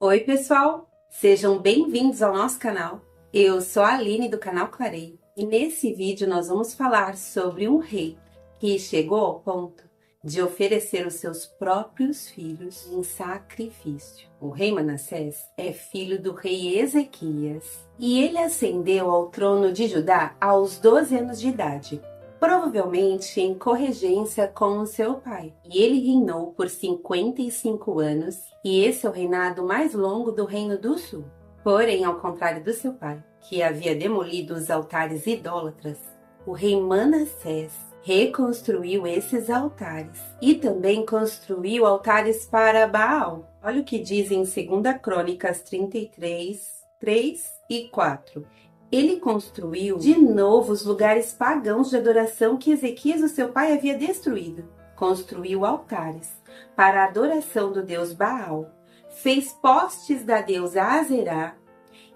Oi, pessoal! Sejam bem-vindos ao nosso canal. Eu sou a Aline do canal Clareio e nesse vídeo nós vamos falar sobre um rei que chegou ao ponto de oferecer os seus próprios filhos em sacrifício. O rei Manassés é filho do rei Ezequias e ele ascendeu ao trono de Judá aos 12 anos de idade, provavelmente em corregência com o seu pai. E ele reinou por 55 anos, e esse é o reinado mais longo do Reino do Sul. Porém, ao contrário do seu pai, que havia demolido os altares idólatras, o rei Manassés reconstruiu esses altares e também construiu altares para Baal. Olha o que diz em 2 Crônicas 33, 3 e 4. Ele construiu de novo os lugares pagãos de adoração que Ezequias, o seu pai, havia destruído. Construiu altares para a adoração do deus Baal, fez postes da deusa Azerá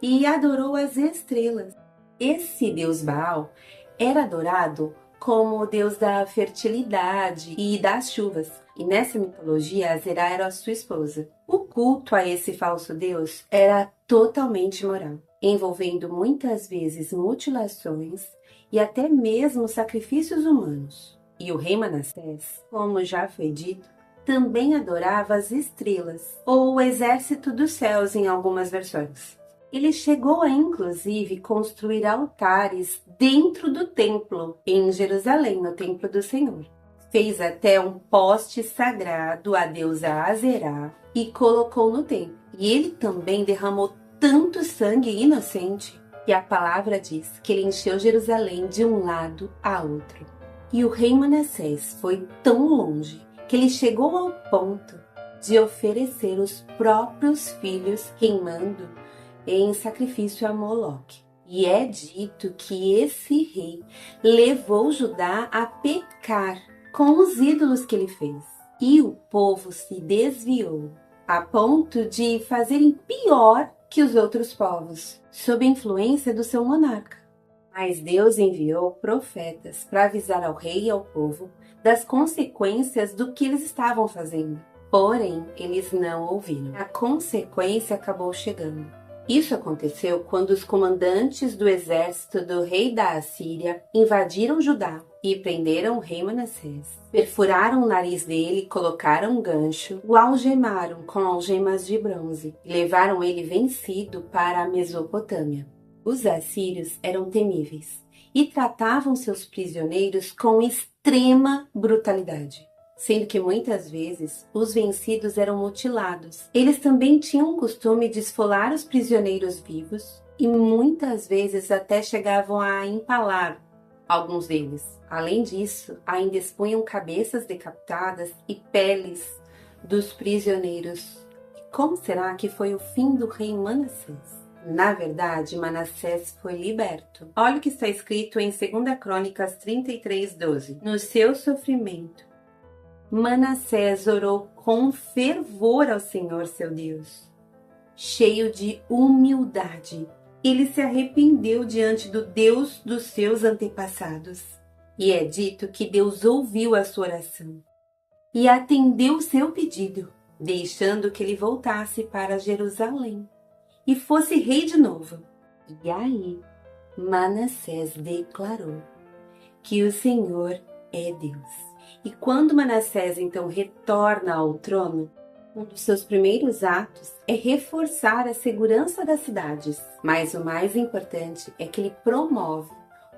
e adorou as estrelas. Esse deus Baal era adorado como o deus da fertilidade e das chuvas, e nessa mitologia Azerá era a sua esposa. O culto a esse falso deus era totalmente imoral, envolvendo muitas vezes mutilações e até mesmo sacrifícios humanos. E o rei Manassés, como já foi dito, também adorava as estrelas, ou o exército dos céus em algumas versões. Ele chegou a, inclusive, construir altares dentro do templo, em Jerusalém, no templo do Senhor. Fez até um poste sagrado à deusa Azerá e colocou no templo. E ele também derramou tanto sangue inocente que a palavra diz que ele encheu Jerusalém de um lado a outro. E o rei Manassés foi tão longe que ele chegou ao ponto de oferecer os próprios filhos queimando em sacrifício a Moloque. E é dito que esse rei levou Judá a pecar com os ídolos que ele fez. E o povo se desviou a ponto de fazerem pior que os outros povos, sob a influência do seu monarca. Mas Deus enviou profetas para avisar ao rei e ao povo das consequências do que eles estavam fazendo. Porém, eles não ouviram. A consequência acabou chegando. Isso aconteceu quando os comandantes do exército do rei da Assíria invadiram Judá e prenderam o rei Manassés. Perfuraram o nariz dele, colocaram um gancho, o algemaram com algemas de bronze e levaram ele vencido para a Mesopotâmia. Os assírios eram temíveis e tratavam seus prisioneiros com extrema brutalidade, sendo que muitas vezes os vencidos eram mutilados. Eles também tinham o costume de esfolar os prisioneiros vivos e muitas vezes até chegavam a empalar alguns deles. Além disso, ainda expunham cabeças decapitadas e peles dos prisioneiros. E como será que foi o fim do rei Manassés? Na verdade, Manassés foi liberto. Olha o que está escrito em 2 Crônicas 33, 12. No seu sofrimento, Manassés orou com fervor ao Senhor seu Deus. Cheio de humildade, ele se arrependeu diante do Deus dos seus antepassados. E é dito que Deus ouviu a sua oração e atendeu o seu pedido, deixando que ele voltasse para Jerusalém e fosse rei de novo. E aí, Manassés declarou que o Senhor é Deus. E quando Manassés então retorna ao trono, um dos seus primeiros atos é reforçar a segurança das cidades. Mas o mais importante é que ele promove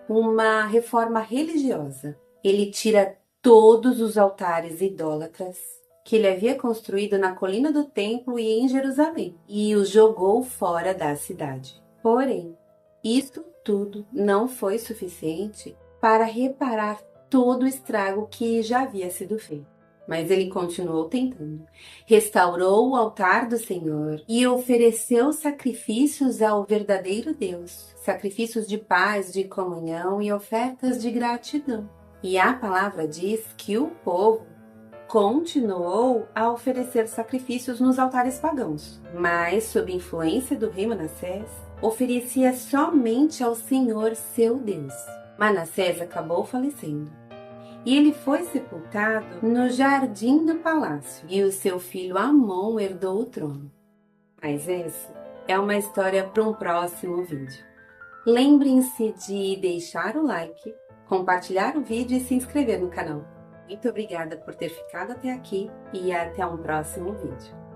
uma reforma religiosa. Ele tira todos os altares idólatras que ele havia construído na colina do templo e em Jerusalém e os jogou fora da cidade. Porém, isto tudo não foi suficiente para reparar todo o estrago que já havia sido feito. Mas ele continuou tentando. Restaurou o altar do Senhor e ofereceu sacrifícios ao verdadeiro Deus, sacrifícios de paz, de comunhão e ofertas de gratidão. E a palavra diz que o povo continuou a oferecer sacrifícios nos altares pagãos, mas sob influência do rei Manassés, oferecia somente ao Senhor seu Deus. Manassés acabou falecendo e ele foi sepultado no jardim do palácio, e o seu filho Amon herdou o trono. Mas essa é uma história para um próximo vídeo. Lembrem-se de deixar o like, compartilhar o vídeo e se inscrever no canal. Muito obrigada por ter ficado até aqui e até um próximo vídeo.